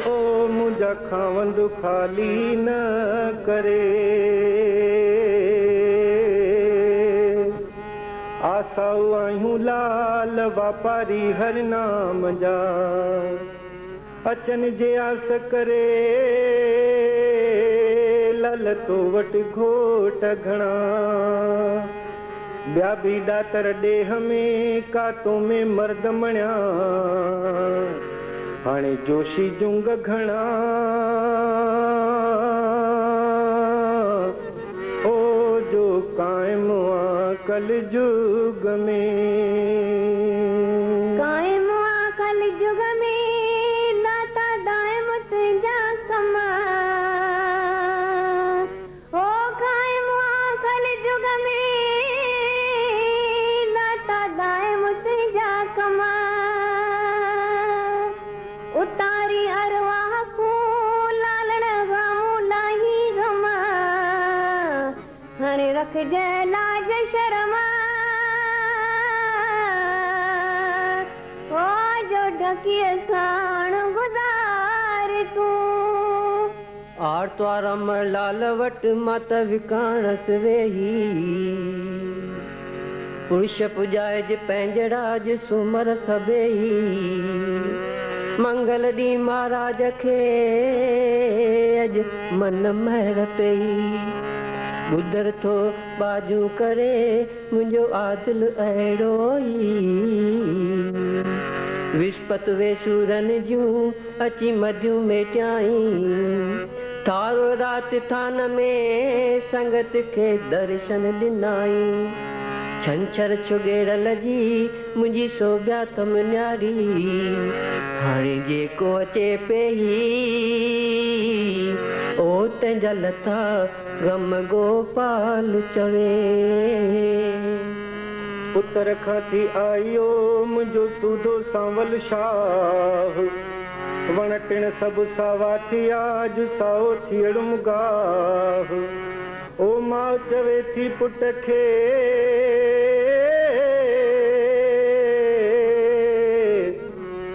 ओ मुझा खावंद खाली न करे, आसाऊ आयूं लाल वापारी हर नाम जा, अचन जे आस करे लाल तो वट घोट घणा, ॿिया बि ॾातर ॾेह में कातो में मर्द मणिया, हाणे जोशी जुंग घणा ओ जो कायम आ कल जुग में, कायम आ कल जुग में दाता दायम तुझा कमा, ओ कायम आ कल जुग में दाता दायम तुझा कमा, उतारी अरवाह को लालण गामू लाही गमा, हणे रख जय लाज शर्मा, ओ जो ढकी साण गुजार तू, आर त्वारम लाल वट मत विकाणस वेही, पुरुष पुजाए जे पंहिंजड़ा जे सुमर सभेही, मंगल दी महाराज खे अज मन महर पई, बुधर थो बाजू करे मुंहिंजो आदिल अहिड़ो ई, विस्पत वे सूरन जूं अची मधियूं मेटियाई, थारो राति थान में संगत खे दर्शन ॾिनाई, छंछर छुगेरल जी मुंहिंजी सोभ्या तम न्यारी, हाणे जेको अचे पई ओ तंहिंजा लथा गम गोपाल चवे, पुत्र खां थी आयो मुंहिंजो सूधो सांवल शाह, वण टिण सभु सावा थिया अॼु साओ थियड़ुम गाह, ओ माउ चवे थी पुट खे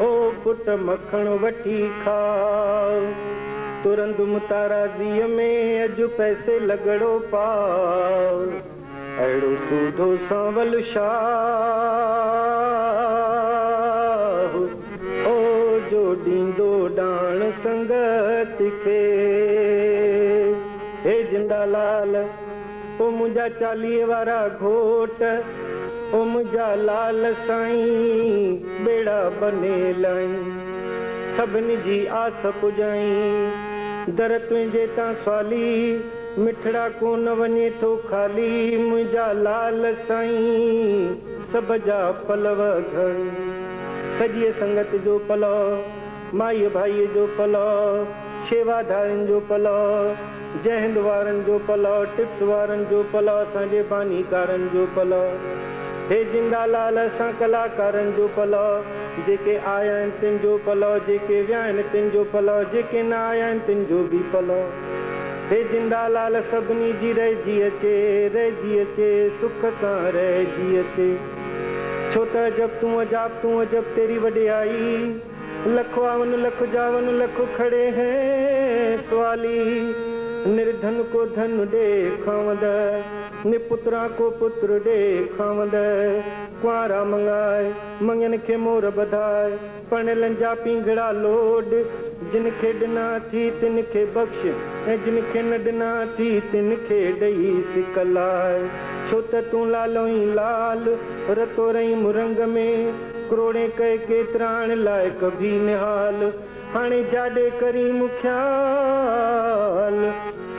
ओ पुट मखण वठी खाओ, तुरंदुम ताराज़ीअ में अॼु पैसे लॻड़ो पाओ, अहिड़ो सूधो सांवल शाह ओ जो ॾींदो ॾाण संगत खे, हे जिंदालाल ओ मुंहिंजा 40 वारा घोट, ओ मुंहिंजा लाल साईं बेड़ा बने लाई, सभिनी जी आस पुॼाई, दर तुंहिंजे तां स्वाली मिठड़ा कोन वञे थो खाली, मुंहिंजा लाल साईं सभ जा पलव घर, सॼी संगत जो पलव, माई भाईअ जो पलव, शेवाधारियुनि जो पलव, जंहिं वारनि जो पलव, टिप्स वारनि जो पलव, असांजे बानीकारनि जो पलव, हे जिंदालाल असां कलाकारनि जो पलव, जेके आया आहिनि तिन जो पलव, जेके विया आहिनि तिन जो पलव, जेके न आया आहिनि तिन जो बि पलव, हे जिंदालाल सभिनी जी रहिजी अचे सुख सां रहिजी अचे, छो त जब तूं अजब तेरी वॾियाई, लख 52 लख 52 लख खड़े हैं सवाली, निर्धन को धन दे खावंद, निपुत्रा को पुत्र दे खावंद, कुंवारा मंगाए मंगन खे मोर बधाए, पणियलनि जा पिंगड़ा लोड, जिन खे ॾिना थी तिन खे बख़्श, ऐं जिन खे न ॾिना थी तिन खे ॾेई सिकलाए, छो त तूं लालो ई लाल रतो रही मुरंग में, करोड़े कए केतिराण लाइक़ भी निहाल, हाणे जाॾे करी मुख्याल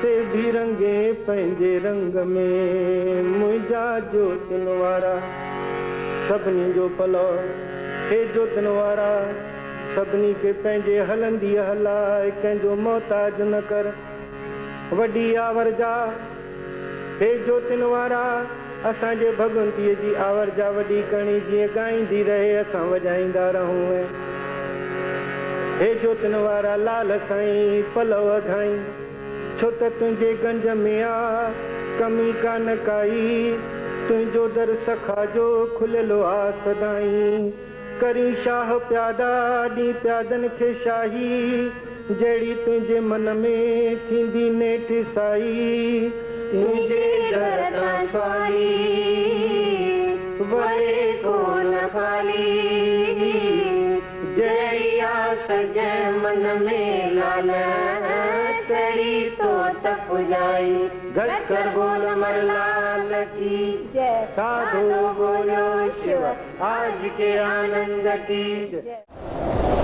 से भी रंगे पंहिंजे रंग में, मुंहिंजा जोतिन वारा सभिनी जो पलव, हे जोतिन वारा सभिनी खे पंहिंजे हलंदी हलाए, कंहिंजो मोहताज न कर, वॾी आवर जा हे जोतिन वारा, असांजे भगवंतीअ जी आवर जा वॾी करणी, जीअं ॻाईंदी रहे असां वॼाईंदा रहूं, हे जोतिन वारा लाल साईं पलव धाई, छो त तुंहिंजे गंज में आ कमी कान काई, तुंहिंजो दर सखा जो खुलियलु आ सदाई, करी शाह प्यादा नी प्यादन खे शाही जड़ी तुझे मन में थींदी नेठ साई तुझे दरदा स्वाली वरे कोन खाली जड़िया सजे मन में लाल तेरी तो तप जाई घट कर बोल मरलाल की जय साधु बोलो शिव आज के आनंद की जय।